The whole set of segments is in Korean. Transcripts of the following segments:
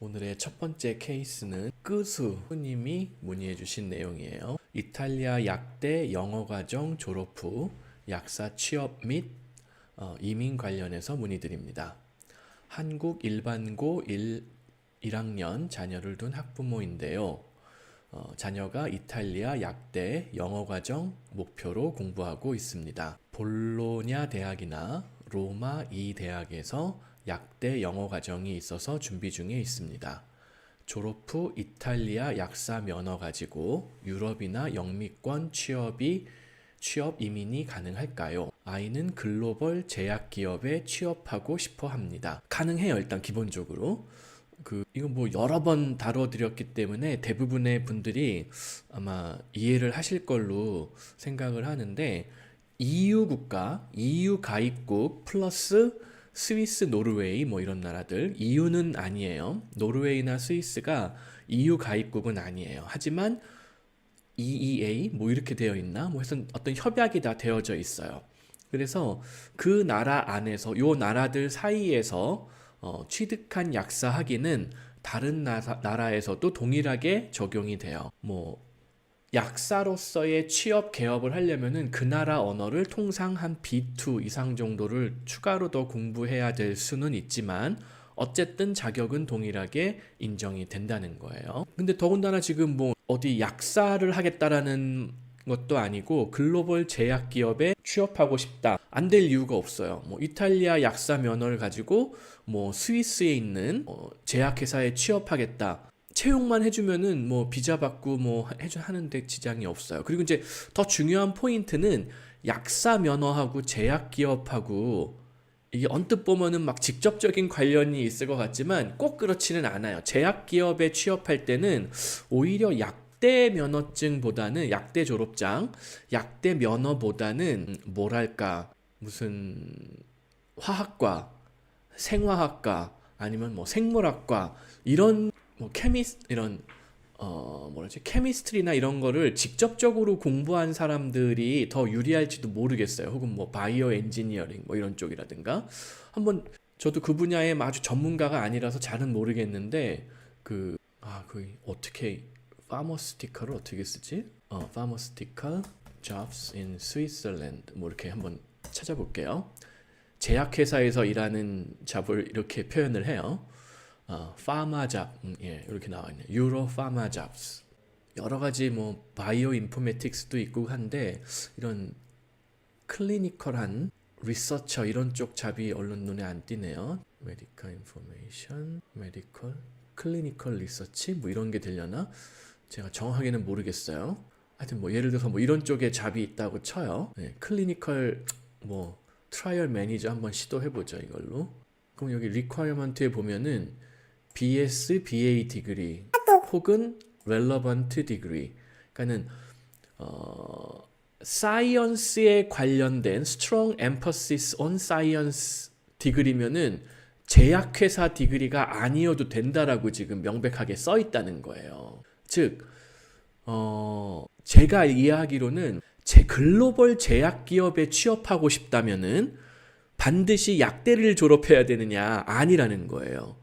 오늘의 첫 번째 케이스는 끄수님이 문의해 주신 내용이에요. 이탈리아 약대 영어과정 졸업 후 약사 취업 및 이민 관련해서 문의드립니다. 한국 일반고 1학년 자녀를 둔 학부모인데요. 자녀가 이탈리아 약대 영어과정 목표로 공부하고 있습니다. 볼로냐 대학이나 로마 2대학에서 약대 영어과정이 있어서 준비 중에 있습니다. 졸업 후 이탈리아 약사 면허 가지고 유럽이나 영미권 취업 이민이 가능할까요? 아이는 글로벌 제약 기업에 취업하고 싶어 합니다. 가능해요, 일단 기본적으로. 이거 뭐 여러 번 다뤄드렸기 때문에 대부분의 분들이 아마 이해를 하실 걸로 생각을 하는데, EU 국가, EU 가입국 플러스 스위스, 노르웨이 뭐 이런 나라들, EU는 아니에요. 노르웨이나 스위스가 EU 가입국은 아니에요. 하지만 EEA 뭐 이렇게 되어 있나? 뭐 해서 어떤 협약이 다 되어져 있어요. 그래서 그 나라 안에서 요 나라들 사이에서 취득한 약사 학위는 다른 나라에서도 동일하게 적용이 돼요. 뭐 약사로서의 취업 개업을 하려면은 그 나라 언어를 통상 한 B2 이상 정도를 추가로 더 공부해야 될 수는 있지만 어쨌든 자격은 동일하게 인정이 된다는 거예요. 근데 더군다나 지금 뭐 어디 약사를 하겠다라는 것도 아니고 글로벌 제약 기업에 취업하고 싶다. 안 될 이유가 없어요. 뭐 이탈리아 약사 면허를 가지고 뭐 스위스에 있는 제약회사에 취업하겠다. 채용만 해주면은 뭐 비자 받고 뭐 하는데 지장이 없어요. 그리고 이제 더 중요한 포인트는 약사 면허하고 제약 기업하고 이게 언뜻 보면은 막 직접적인 관련이 있을 것 같지만 꼭 그렇지는 않아요. 제약 기업에 취업할 때는 오히려 약대 면허증보다는 약대 졸업장, 약대 면허보다는 뭐랄까 무슨 화학과, 생화학과 아니면 뭐 생물학과 이런 뭐 이런 케미스트리나 이런 거를 직접적으로 공부한 사람들이 더 유리할지도 모르겠어요. 혹은 뭐 바이오 엔지니어링 뭐 이런 쪽이라든가. 한번 저도 그 분야에 아주 전문가가 아니라서 잘은 모르겠는데 그 어떻게 파머스티컬을 어떻게 쓰지? pharmaceutical jobs in Switzerland 뭐 이렇게 한번 찾아볼게요. 제약회사에서 일하는 잡을 이렇게 표현을 해요. 파마잡, 예, 이렇게 나와 있네요. 유로 파마잡스. 여러 가지 뭐 바이오 인포메틱스도 있고 한데 이런 클리니컬한 리서처 이런 쪽 잡이 얼른 눈에 안 띄네요. 메디컬 인포메이션, 메디컬, 클리니컬 리서치 뭐 이런 게 되려나? 제가 정확하게는 모르겠어요. 하여튼 뭐 예를 들어서 뭐 이런 쪽에 잡이 있다고 쳐요. 네, 클리니컬 뭐 트라이얼 매니저 한번 시도해보죠 이걸로. 그럼 여기 리퀘어먼트에 보면은 BS, BA 디그리 혹은 relevant 디그리. 그러니까는 사이언스에 관련된 strong emphasis on science 디그리면은 제약회사 디그리가 아니어도 된다라고 지금 명백하게 써 있다는 거예요. 즉, 제가 이해하기로는 글로벌 제약 기업에 취업하고 싶다면은 반드시 약대를 졸업해야 되느냐? 아니라는 거예요.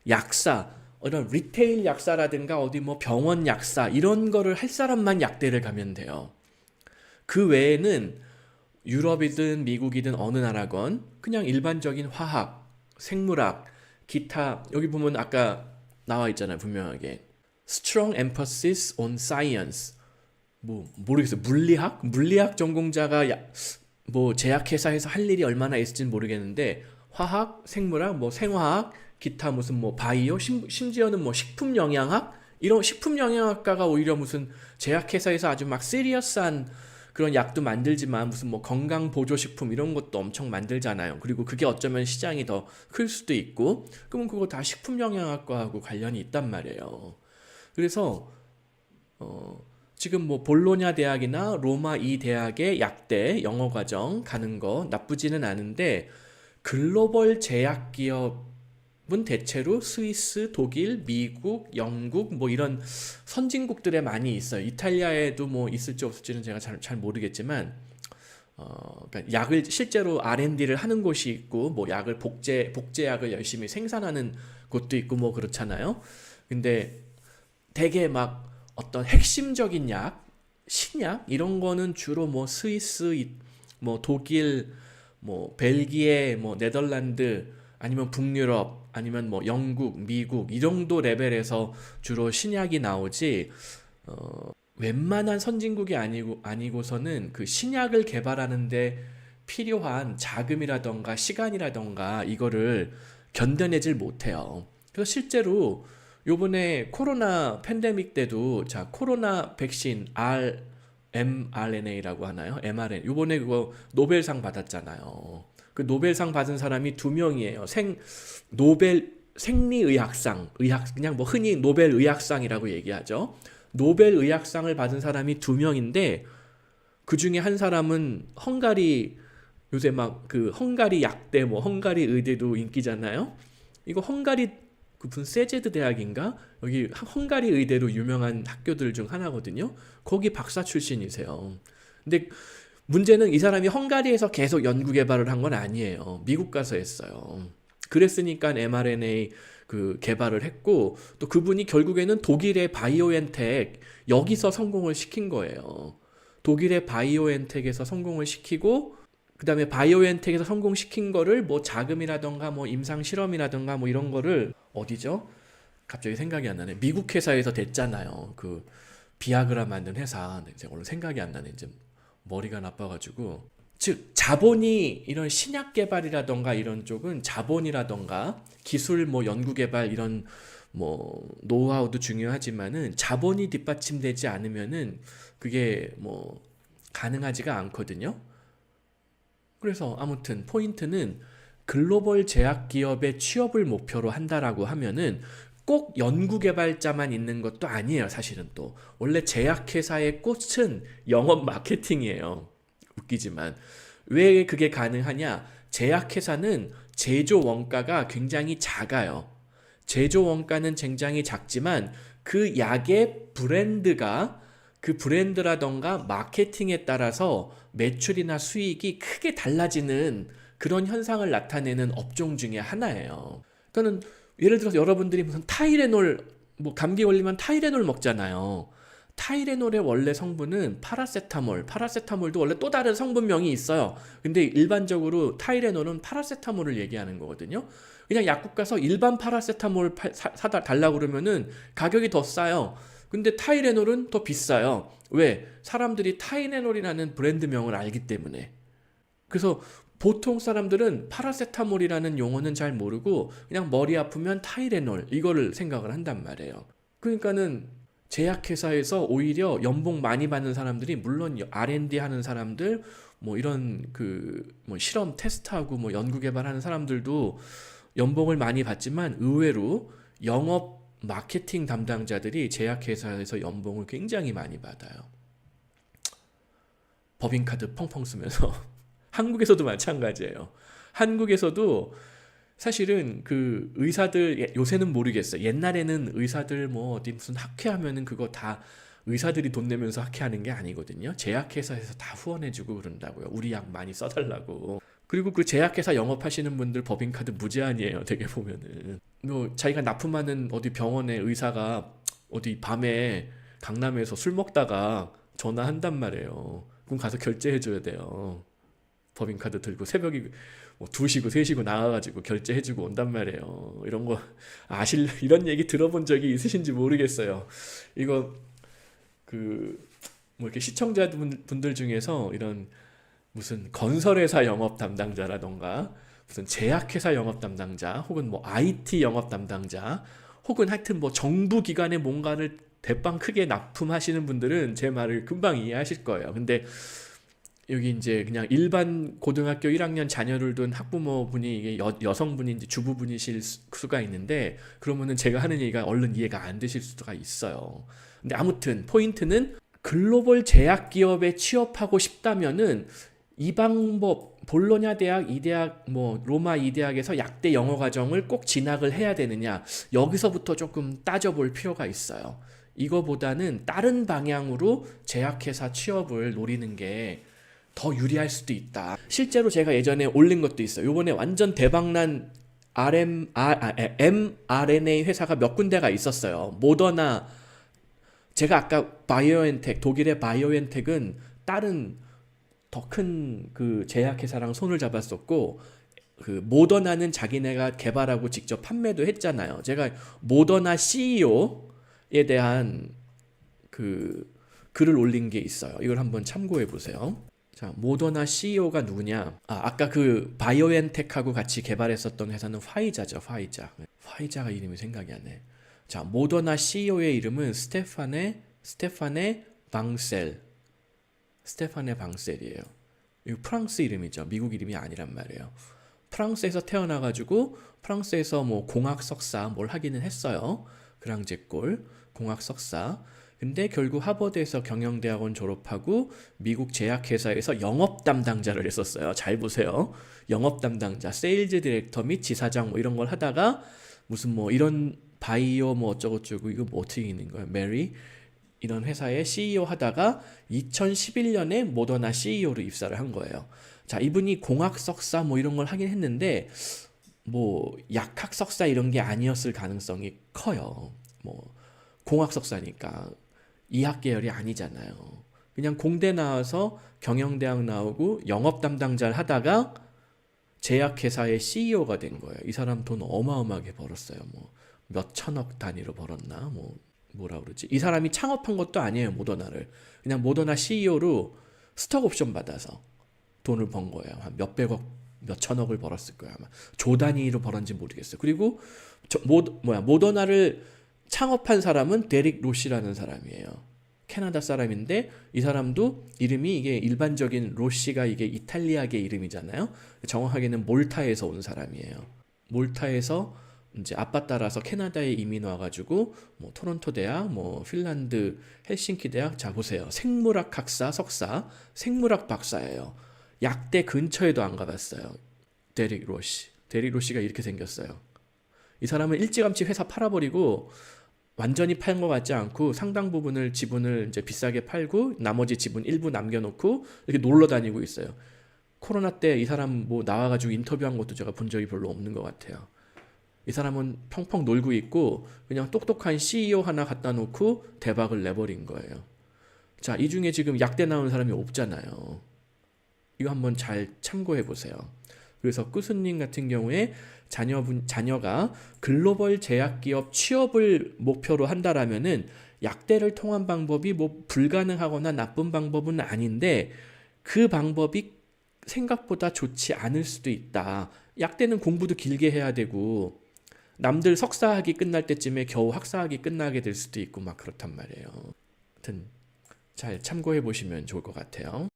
약사, 이런 리테일 약사라든가 어디 뭐 병원 약사 이런 거를 할 사람만 약대를 가면 돼요. 그 외에는 유럽이든 미국이든 어느 나라건 그냥 일반적인 화학, 생물학, 기타 여기 보면 아까 나와 있잖아요. 분명하게 strong emphasis on science 뭐 모르겠어요. 물리학 전공자가 뭐 제약회사에서 할 일이 얼마나 있을지는 모르겠는데 화학, 생물학, 뭐 생화학, 기타 무슨 뭐 바이오, 심지어는 뭐 식품영양학 이런 식품영양학과가 오히려 무슨 제약회사에서 아주 막 시리어스한 그런 약도 만들지만 무슨 뭐 건강보조식품 이런 것도 엄청 만들잖아요. 그리고 그게 어쩌면 시장이 더 클 수도 있고 그러면 그거 다 식품영양학과하고 관련이 있단 말이에요. 그래서 지금 뭐 볼로냐 대학이나 로마 2대학의 약대 영어 과정 가는 거 나쁘지는 않은데 글로벌 제약 기업은 대체로 스위스, 독일, 미국, 영국 뭐 이런 선진국들에 많이 있어요. 이탈리아에도 뭐 있을지 없을지는 제가 잘 모르겠지만 그러니까 약을 실제로 R&D를 하는 곳이 있고 뭐 약을 복제약을 열심히 생산하는 곳도 있고 뭐 그렇잖아요. 근데 되게 막 어떤 핵심적인 약, 신약 이런 거는 주로 뭐 스위스, 뭐 독일, 뭐 벨기에, 뭐 네덜란드 아니면 북유럽 아니면 뭐 영국, 미국 이 정도 레벨에서 주로 신약이 나오지. 웬만한 선진국이 아니고서는 그 신약을 개발하는데 필요한 자금이라던가 시간이라던가 이거를 견뎌내질 못해요. 그래서 실제로 요번에 코로나 팬데믹 때도 자 코로나 백신 mRNA라고 하나요? mRNA 요번에 그거 노벨상 받았잖아요. 그 노벨상 받은 사람이 두 명이에요. 노벨 생리의학상, 그냥 뭐 흔히 노벨 의학상이라고 얘기하죠. 노벨 의학상을 받은 사람이 두 명인데 그 중에 한 사람은 헝가리 요새 막 그 헝가리 약대 뭐 헝가리 의대도 인기잖아요. 이거 헝가리 그 무슨 세제드 대학인가? 여기 헝가리 의대로 유명한 학교들 중 하나거든요. 거기 박사 출신이세요. 근데 문제는 이 사람이 헝가리에서 계속 연구 개발을 한 건 아니에요. 미국 가서 했어요. 그랬으니까 mRNA 그 개발을 했고 또 그분이 결국에는 독일의 바이오엔텍 여기서 성공을 시킨 거예요. 독일의 바이오엔텍에서 성공을 시키고 그다음에 바이오엔텍에서 성공시킨 거를 뭐 자금이라던가 뭐 임상 실험이라던가 뭐 이런 거를 어디죠? 갑자기 생각이 안 나네. 미국 회사에서 됐잖아요. 그 비아그라 만든 회사. 이제 오늘 생각이 안 나네. 이제 머리가 나빠가지고. 즉 자본이 이런 신약 개발이라던가 이런 쪽은 자본이라던가 기술 뭐 연구 개발 이런 뭐 노하우도 중요하지만은 자본이 뒷받침되지 않으면은 그게 뭐 가능하지가 않거든요. 그래서 아무튼 포인트는 글로벌 제약 기업의 취업을 목표로 한다라고 하면은 꼭 연구 개발자만 있는 것도 아니에요. 사실은 또 원래 제약회사의 꽃은 영업 마케팅이에요. 웃기지만 왜 그게 가능하냐? 제약회사는 제조 원가가 굉장히 작아요. 제조 원가는 굉장히 작지만 그 약의 브랜드가 그 브랜드라던가 마케팅에 따라서 매출이나 수익이 크게 달라지는 그런 현상을 나타내는 업종 중에 하나예요. 그러니까 예를 들어서 여러분들이 무슨 타이레놀 뭐 감기 걸리면 타이레놀 먹잖아요. 타이레놀의 원래 성분은 파라세타몰도 원래 또 다른 성분명이 있어요. 근데 일반적으로 타이레놀은 파라세타몰을 얘기하는 거거든요. 그냥 약국 가서 일반 파라세타몰 사다 달라고 그러면은 가격이 더 싸요. 근데 타이레놀은 더 비싸요. 왜? 사람들이 타이레놀이라는 브랜드명을 알기 때문에. 그래서 보통 사람들은 파라세타몰이라는 용어는 잘 모르고 그냥 머리 아프면 타이레놀 이거를 생각을 한단 말이에요. 그러니까는 제약회사에서 오히려 연봉 많이 받는 사람들이 물론 R&D 하는 사람들 뭐 이런 그 뭐 실험 테스트하고 뭐 연구 개발하는 사람들도 연봉을 많이 받지만 의외로 영업 마케팅 담당자들이 제약회사에서 연봉을 굉장히 많이 받아요. 법인카드 펑펑 쓰면서 한국에서도 마찬가지예요. 한국에서도 사실은 그 의사들 요새는 모르겠어요. 옛날에는 의사들 뭐 어디 무슨 학회하면은 그거 다 의사들이 돈 내면서 학회하는 게 아니거든요. 제약회사에서 다 후원해주고 그런다고요. 우리 약 많이 써달라고. 그리고 그 제약회사 영업하시는 분들 법인카드 무제한이에요. 되게 보면은 뭐 자기가 납품하는 어디 병원의 의사가 어디 밤에 강남에서 술 먹다가 전화한단 말이에요. 그럼 가서 결제해줘야 돼요. 법인카드 들고 새벽에 뭐 2시고 3시고 나와가지고 결제해주고 온단 말이에요. 이런 거 이런 얘기 들어본 적이 있으신지 모르겠어요. 이거 그 뭐 이렇게 시청자분들 중에서 이런 무슨 건설회사 영업 담당자라던가 무슨 제약회사 영업 담당자 혹은 뭐 IT 영업 담당자 혹은 하여튼 뭐 정부 기관에 뭔가를 대빵 크게 납품하시는 분들은 제 말을 금방 이해하실 거예요. 근데 여기 이제 그냥 일반 고등학교 1학년 자녀를 둔 학부모분이 이게 여성분이 이제 주부분이실 수가 있는데 그러면은 제가 하는 얘기가 얼른 이해가 안 되실 수가 있어요. 근데 아무튼 포인트는 글로벌 제약 기업에 취업하고 싶다면은 이 방법 볼로냐 대학, 이 대학, 뭐 로마 이 대학에서 약대 영어 과정을 꼭 진학을 해야 되느냐 여기서부터 조금 따져볼 필요가 있어요. 이거보다는 다른 방향으로 제약회사 취업을 노리는 게 더 유리할 수도 있다. 실제로 제가 예전에 올린 것도 있어요. 요번에 완전 대박난 mRNA 회사가 몇 군데가 있었어요. 모더나, 제가 아까 바이오엔텍, 독일의 바이오엔텍은 다른 더 큰 그 제약회사랑 손을 잡았었고, 그 모더나는 자기네가 개발하고 직접 판매도 했잖아요. 제가 모더나 CEO에 대한 그 글을 올린 게 있어요. 이걸 한번 참고해 보세요. 자, 모더나 CEO가 누구냐? 아까 그 바이오엔텍하고 같이 개발했었던 회사는 화이자죠, 화이자. 화이자가 이름이 생각이 안 나. 자, 모더나 CEO의 이름은 스테파네 방셀이에요. 이거 프랑스 이름이죠. 미국 이름이 아니란 말이에요. 프랑스에서 태어나가지고 프랑스에서 뭐 공학 석사 뭘 하기는 했어요. 그랑제꼴 공학 석사. 근데 결국 하버드에서 경영대학원 졸업하고 미국 제약회사에서 영업 담당자를 했었어요. 잘 보세요. 영업 담당자, 세일즈 디렉터 및 지사장 뭐 이런 걸 하다가 무슨 뭐 이런 바이오 뭐 어쩌고저쩌고 이거 뭐 어떻게 있는 거예요? 메리 이런 회사의 CEO 하다가 2011년에 모더나 CEO로 입사를 한 거예요. 자, 이분이 공학 석사 뭐 이런 걸 하긴 했는데 뭐 약학 석사 이런 게 아니었을 가능성이 커요. 뭐 공학 석사니까 이학 계열이 아니잖아요. 그냥 공대 나와서 경영대학 나오고 영업 담당자를 하다가 제약회사의 CEO가 된 거예요. 이 사람 돈 어마어마하게 벌었어요. 뭐 몇 천억 단위로 벌었나? 뭐라 그러지? 이 사람이 창업한 것도 아니에요, 모더나를. 그냥 모더나 CEO로 스톡 옵션 받아서 돈을 번 거예요. 한 몇백억, 몇 천억을 벌었을 거예요, 아마. 조 단위로 벌었는지 모르겠어요. 그리고 모더나를 창업한 사람은 데릭 로시라는 사람이에요. 캐나다 사람인데 이 사람도 이름이 이게 일반적인 로시가 이게 이탈리아계 이름이잖아요. 정확하게는 몰타에서 온 사람이에요. 몰타에서 이제 아빠 따라서 캐나다에 이민 와가지고 뭐 토론토 대학, 뭐 핀란드 헬싱키 대학. 자, 보세요. 생물학 학사 석사, 생물학 박사예요. 약대 근처에도 안 가봤어요. 데릭 로시가 이렇게 생겼어요. 이 사람은 일찌감치 회사 팔아버리고 완전히 팔은 것 같지 않고 상당 부분을 지분을 이제 비싸게 팔고 나머지 지분 일부 남겨놓고 이렇게 놀러 다니고 있어요. 코로나 때 이 사람 뭐 나와가지고 인터뷰한 것도 제가 본 적이 별로 없는 것 같아요. 이 사람은 펑펑 놀고 있고 그냥 똑똑한 CEO 하나 갖다 놓고 대박을 내버린 거예요. 자, 이 중에 지금 약대 나온 사람이 없잖아요. 이거 한번 잘 참고해 보세요. 그래서 꾸수님 같은 경우에 자녀가 글로벌 제약기업 취업을 목표로 한다라면은 약대를 통한 방법이 뭐 불가능하거나 나쁜 방법은 아닌데 그 방법이 생각보다 좋지 않을 수도 있다. 약대는 공부도 길게 해야 되고 남들 석사학위 끝날 때쯤에 겨우 학사학위 끝나게 될 수도 있고 막 그렇단 말이에요. 하여튼 잘 참고해 보시면 좋을 것 같아요.